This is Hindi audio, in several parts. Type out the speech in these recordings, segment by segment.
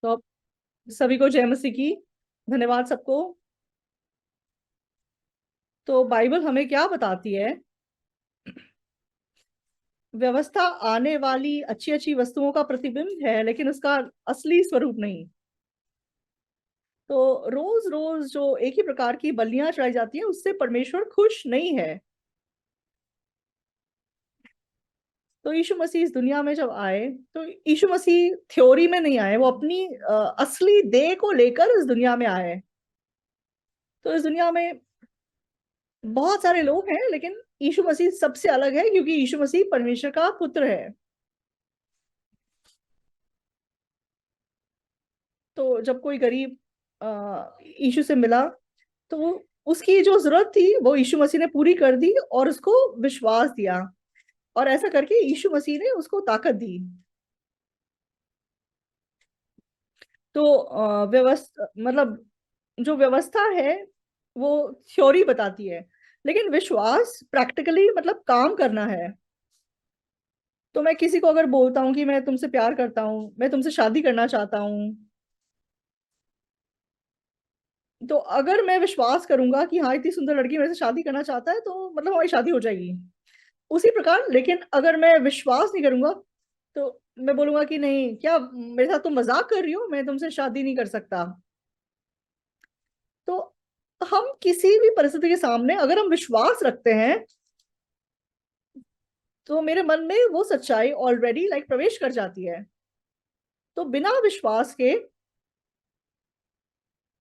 तो आप सभी को जय मसीह की। धन्यवाद सबको। तो बाइबल हमें क्या बताती है? व्यवस्था आने वाली अच्छी अच्छी वस्तुओं का प्रतिबिंब है, लेकिन उसका असली स्वरूप नहीं। तो रोज रोज जो एक ही प्रकार की बलियां चढ़ाई जाती हैं, उससे परमेश्वर खुश नहीं है। तो यीशु मसीह इस दुनिया में जब आए, तो यीशु मसीह थ्योरी में नहीं आए, वो अपनी असली देह को लेकर इस दुनिया में आए। तो इस दुनिया में बहुत सारे लोग हैं, लेकिन यीशु मसीह सबसे अलग है, क्योंकि यीशु मसीह परमेश्वर का पुत्र है। तो जब कोई गरीब यीशु से मिला, तो उसकी जो जरूरत थी वो यीशु मसीह ने पूरी कर दी और उसको विश्वास दिया। और ऐसा करके यीशु मसीह ने उसको ताकत दी। तो व्यवस्था मतलब जो व्यवस्था है वो थ्योरी बताती है, लेकिन विश्वास प्रैक्टिकली मतलब काम करना है। तो मैं किसी को अगर बोलता हूँ कि मैं तुमसे प्यार करता हूँ, मैं तुमसे शादी करना चाहता हूँ, तो अगर मैं विश्वास करूंगा कि हाँ, इतनी सुंदर लड़की मेरे से शादी करना चाहता है, तो मतलब हमारी शादी हो जाएगी। उसी प्रकार, लेकिन अगर मैं विश्वास नहीं करूंगा, तो मैं बोलूंगा कि नहीं, क्या मेरे साथ तुम मजाक कर रही हो, मैं तुमसे शादी नहीं कर सकता। तो हम किसी भी परिस्थिति के सामने अगर हम विश्वास रखते हैं, तो मेरे मन में वो सच्चाई ऑलरेडी लाइक प्रवेश कर जाती है। तो बिना विश्वास के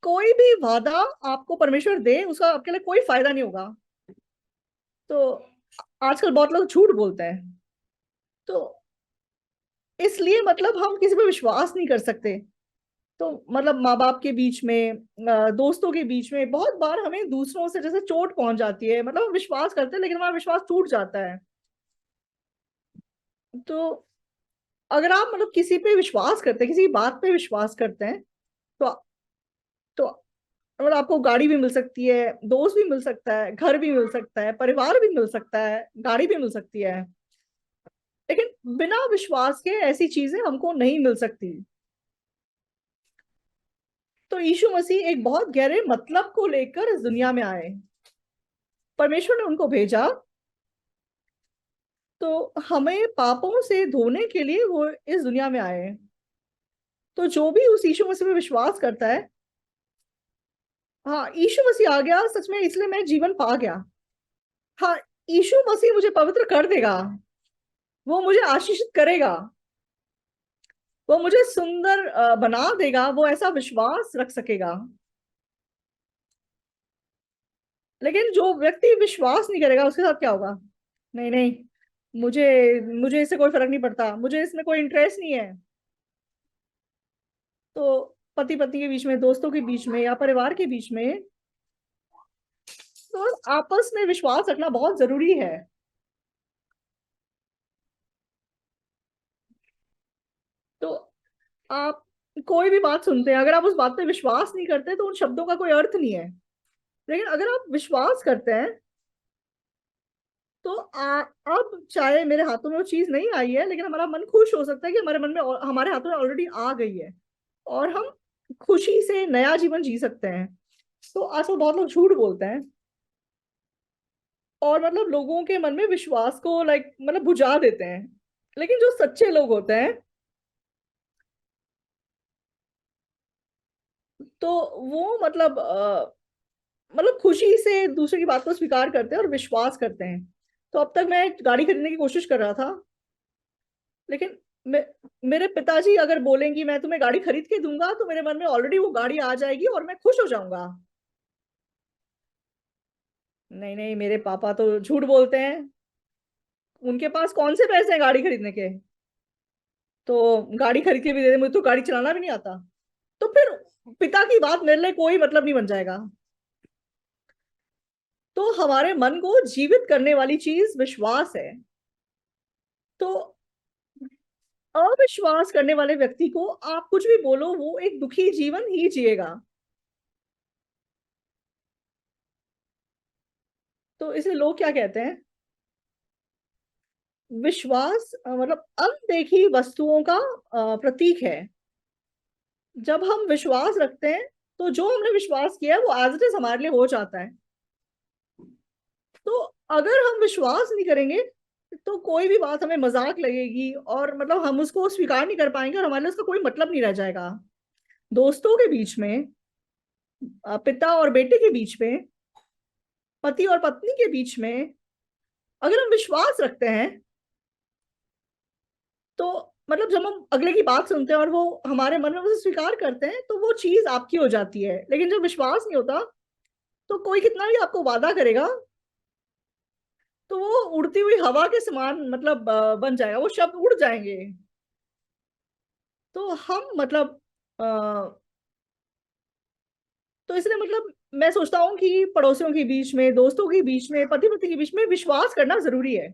कोई भी वादा आपको परमेश्वर दे, उसका आपके लिए कोई फायदा नहीं होगा। तो आजकल बहुत लोग झूठ बोलते हैं। तो इसलिए मतलब हम किसी पे विश्वास नहीं कर सकते। तो मतलब माँ बाप के बीच में, दोस्तों के बीच में बहुत बार हमें दूसरों से जैसे चोट पहुंच जाती है, मतलब हम विश्वास करते हैं लेकिन हमारा विश्वास टूट जाता है। तो अगर आप मतलब किसी पे विश्वास करते हैं, किसी बात पे विश्वास करते हैं, तो तो मतलब आपको गाड़ी भी मिल सकती है, दोस्त भी मिल सकता है, घर भी मिल सकता है, परिवार भी मिल सकता है, गाड़ी भी मिल सकती है। लेकिन बिना विश्वास के ऐसी चीजें हमको नहीं मिल सकती। तो यीशु मसीह एक बहुत गहरे मतलब को लेकर इस दुनिया में आए। परमेश्वर ने उनको भेजा, तो हमें पापों से धोने के लिए वो इस दुनिया में आए। तो जो भी उस यीशु मसीह में विश्वास करता है, हाँ, यीशु मसीह आ गया सच में, इसलिए मैं जीवन पा गया। हाँ, यीशु मसीह मुझे पवित्र कर देगा, वो मुझे आशीषित करेगा, वो मुझे सुंदर बना देगा, वो ऐसा विश्वास रख सकेगा। लेकिन जो व्यक्ति विश्वास नहीं करेगा, उसके साथ क्या होगा? नहीं नहीं, मुझे मुझे इससे कोई फर्क नहीं पड़ता, मुझे इसमें कोई इंटरेस्ट नहीं है। तो पति पत्नी के बीच में, दोस्तों के बीच में, या परिवार के बीच में, तो आपस में विश्वास रखना बहुत जरूरी है। तो आप कोई भी बात सुनते हैं, अगर आप उस बात पे विश्वास नहीं करते, तो उन शब्दों का कोई अर्थ नहीं है। लेकिन अगर आप विश्वास करते हैं, तो अब चाहे मेरे हाथों में वो चीज नहीं आई है, लेकिन हमारा मन खुश हो सकता है कि हमारे मन में हमारे हाथों में ऑलरेडी आ गई है, और हम खुशी से नया जीवन जी सकते हैं। तो आजकल बहुत लोग झूठ बोलते हैं, और मतलब लोगों के मन में विश्वास को लाइक मतलब बुझा देते हैं। लेकिन जो सच्चे लोग होते हैं, तो वो मतलब खुशी से दूसरे की बात को स्वीकार करते हैं और विश्वास करते हैं। तो अब तक मैं गाड़ी खरीदने की कोशिश कर रहा था, लेकिन मेरे पिताजी अगर बोलेंगी मैं तुम्हें गाड़ी खरीद के दूंगा, तो मेरे मन में ऑलरेडी वो गाड़ी आ जाएगी और मैं खुश हो जाऊंगा। नहीं नहीं, मेरे पापा तो झूठ बोलते हैं। उनके पास कौन से पैसे हैं गाड़ी खरीदने के? तो गाड़ी खरीद के भी दे दे, मुझे तो गाड़ी चलाना भी नहीं आता। तो फिर पिता की बात मेरे लिए कोई मतलब नहीं बन जाएगा। तो हमारे मन को जीवित करने वाली चीज विश्वास है। तो अविश्वास करने वाले व्यक्ति को आप कुछ भी बोलो, वो एक दुखी जीवन ही जिएगा। तो इसे लोग क्या कहते हैं? विश्वास मतलब अनदेखी वस्तुओं का प्रतीक है। जब हम विश्वास रखते हैं तो जो हमने विश्वास किया है वो एज इट इज हमारे लिए हो जाता है। तो अगर हम विश्वास नहीं करेंगे तो कोई भी बात हमें मजाक लगेगी, और मतलब हम उसको स्वीकार नहीं कर पाएंगे, और हमारे लिए उसका कोई मतलब नहीं रह जाएगा। दोस्तों के बीच में, पिता और बेटे के बीच में, पति और पत्नी के बीच में, अगर हम विश्वास रखते हैं तो मतलब जब हम अगले की बात सुनते हैं और वो हमारे मन में उसे स्वीकार करते हैं तो वो चीज आपकी हो जाती है। लेकिन जब विश्वास नहीं होता तो कोई कितना भी आपको वादा करेगा तो वो उड़ती हुई हवा के समान मतलब बन जाएगा, वो शब्द उड़ जाएंगे। तो हम मतलब अ, तो इसलिए मतलब मैं सोचता हूँ कि पड़ोसियों के बीच में, दोस्तों के बीच में, पति पत्नी के बीच में विश्वास करना जरूरी है।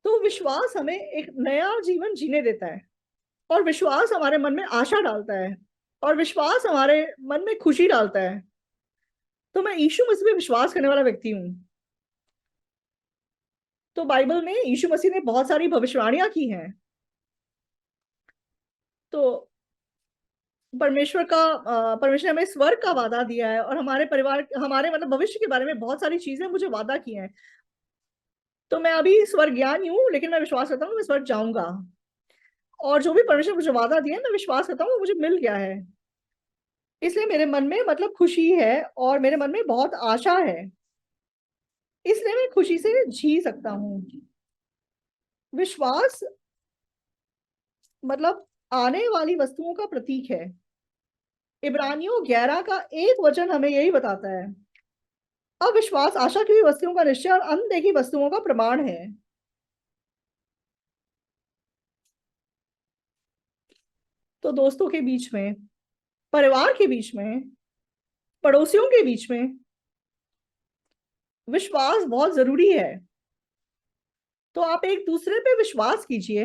तो विश्वास हमें एक नया जीवन जीने देता है, और विश्वास हमारे मन में आशा डालता है, और विश्वास हमारे मन में खुशी डालता है। तो मैं यीशु मसीह पे विश्वास करने वाला व्यक्ति हूँ। तो बाइबल में यीशु मसीह ने बहुत सारी भविष्यवाणियां की हैं। तो परमेश्वर ने हमें स्वर्ग का वादा दिया है, और हमारे परिवार, हमारे मतलब भविष्य के बारे में बहुत सारी चीजें मुझे वादा की हैं। तो मैं अभी स्वर्ग गया नहीं हूँ, लेकिन मैं विश्वास करता हूँ मैं स्वर्ग जाऊंगा। और जो भी परमेश्वर ने मुझे वादा दिया है मैं विश्वास करता हूँ वो मुझे मिल गया है। इसलिए मेरे मन में मतलब खुशी है, और मेरे मन में बहुत आशा है। इसलिए मैं खुशी से जी सकता हूँ। विश्वास मतलब आने वाली वस्तुओं का प्रतीक है। इब्रानियों 11 का एक वचन हमें यही बताता है। अविश्वास आशा की हुई वस्तुओं का निश्चय और अनदेखी वस्तुओं का प्रमाण है। तो दोस्तों के बीच में, परिवार के बीच में, पड़ोसियों के बीच में विश्वास बहुत जरूरी है। तो आप एक दूसरे पे विश्वास कीजिए,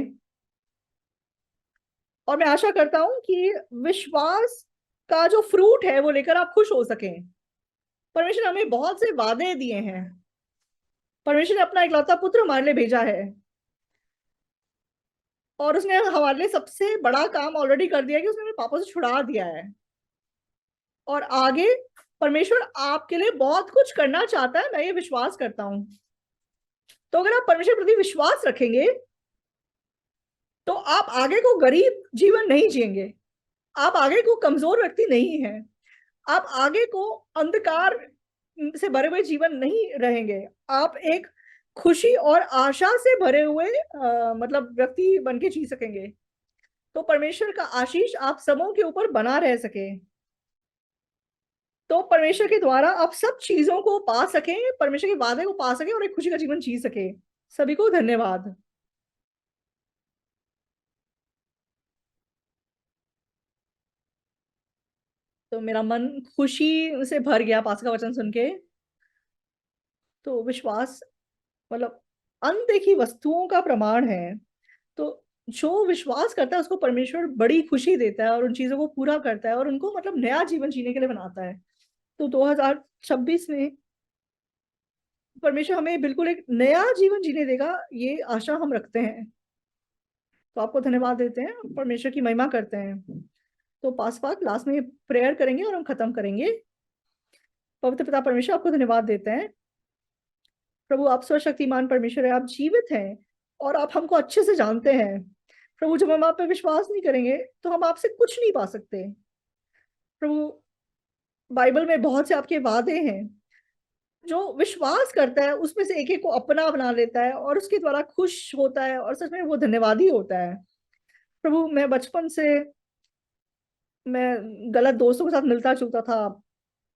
और मैं आशा करता हूं कि विश्वास का जो फ्रूट है वो लेकर आप खुश हो सकें। परमेश्वर ने हमें बहुत से वादे दिए हैं। परमेश्वर ने अपना इकलौता पुत्र हमारे लिए भेजा है, और उसने हमारे लिए सबसे बड़ा काम ऑलरेडी कर दिया कि उसने हमें पापों से छुड़ा दिया है। और आगे परमेश्वर आपके लिए बहुत कुछ करना चाहता है, मैं ये विश्वास करता हूं। तो अगर आप परमेश्वर प्रति विश्वास रखेंगे तो आप आगे को गरीब जीवन नहीं जिएंगे, आप आगे को कमजोर व्यक्ति नहीं है, आप आगे को अंधकार से भरे हुए जीवन नहीं रहेंगे। आप एक खुशी और आशा से भरे हुए मतलब व्यक्ति बन के जी सकेंगे। तो परमेश्वर का आशीष आप सबों के ऊपर बना रह सके। तो परमेश्वर के द्वारा आप सब चीजों को पा सकें, परमेश्वर के वादे को पा सके, और एक खुशी का जीवन जी सके। सभी को धन्यवाद। तो मेरा मन खुशी से भर गया पास का वचन सुन के। तो विश्वास मतलब अनदेखी वस्तुओं का प्रमाण है। तो जो विश्वास करता है उसको परमेश्वर बड़ी खुशी देता है, और उन चीजों को पूरा करता है, और उनको मतलब नया जीवन जीने के लिए बनाता है। तो 2026 में परमेश्वर हमें बिल्कुल एक नया जीवन जीने देगा, ये आशा हम रखते हैं। तो आपको धन्यवाद देते हैं, परमेश्वर की महिमा करते हैं। तो पास पास लास्ट में प्रेयर करेंगे और हम खत्म करेंगे। पवित्र पिता परमेश्वर, आपको धन्यवाद देते हैं। प्रभु, आप सर्वशक्तिमान परमेश्वर है, आप जीवित हैं, और आप हमको अच्छे से जानते हैं। प्रभु, जब हम आप पे विश्वास नहीं करेंगे तो हम आपसे कुछ नहीं पा सकते। प्रभु, बाइबल में बहुत से आपके वादे हैं। जो विश्वास करता है उसमें से एक एक को अपना बना लेता है, और उसके द्वारा खुश होता है, और सच में वो धन्यवादी होता है। प्रभु, मैं बचपन से मैं गलत दोस्तों के साथ मिलता जुलता था,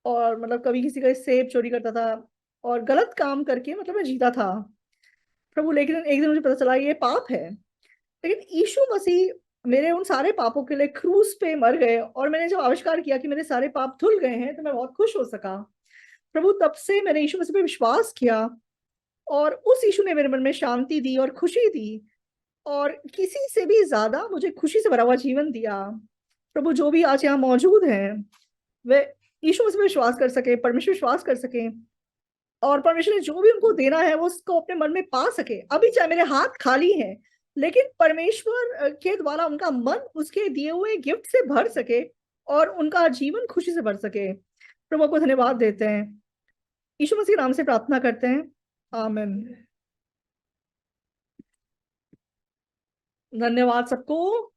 और मतलब कभी किसी का सेब चोरी करता था, और गलत काम करके मतलब मैं जीता था। प्रभु, लेकिन एक दिन मुझे पता चला ये पाप है। लेकिन यीशु मसीह मेरे उन सारे पापों के लिए क्रूस पे मर गए, और मैंने जब आविष्कार किया कि मेरे सारे पाप धुल गए हैं तो मैं बहुत खुश हो सका। प्रभु, तब से मैंने यीशु मसीह पे विश्वास किया, और उस यीशु ने मेरे मन में शांति दी और खुशी दी, और किसी से भी ज्यादा मुझे खुशी से भरा हुआ जीवन दिया। प्रभु, जो भी आज यहाँ मौजूद हैं वे यीशु मसीह पे विश्वास कर सके, परमेश्वर विश्वास कर सके, और परमेश्वर ने जो भी उनको देना है वो उसको अपने मन में पा सके। अभी चाहे मेरे हाथ खाली हैं, लेकिन परमेश्वर के द्वारा उनका मन उसके दिए हुए गिफ्ट से भर सके और उनका जीवन खुशी से भर सके। प्रभु को धन्यवाद देते हैं, यीशु मसीह नाम से प्रार्थना करते हैं, आमीन। धन्यवाद सबको।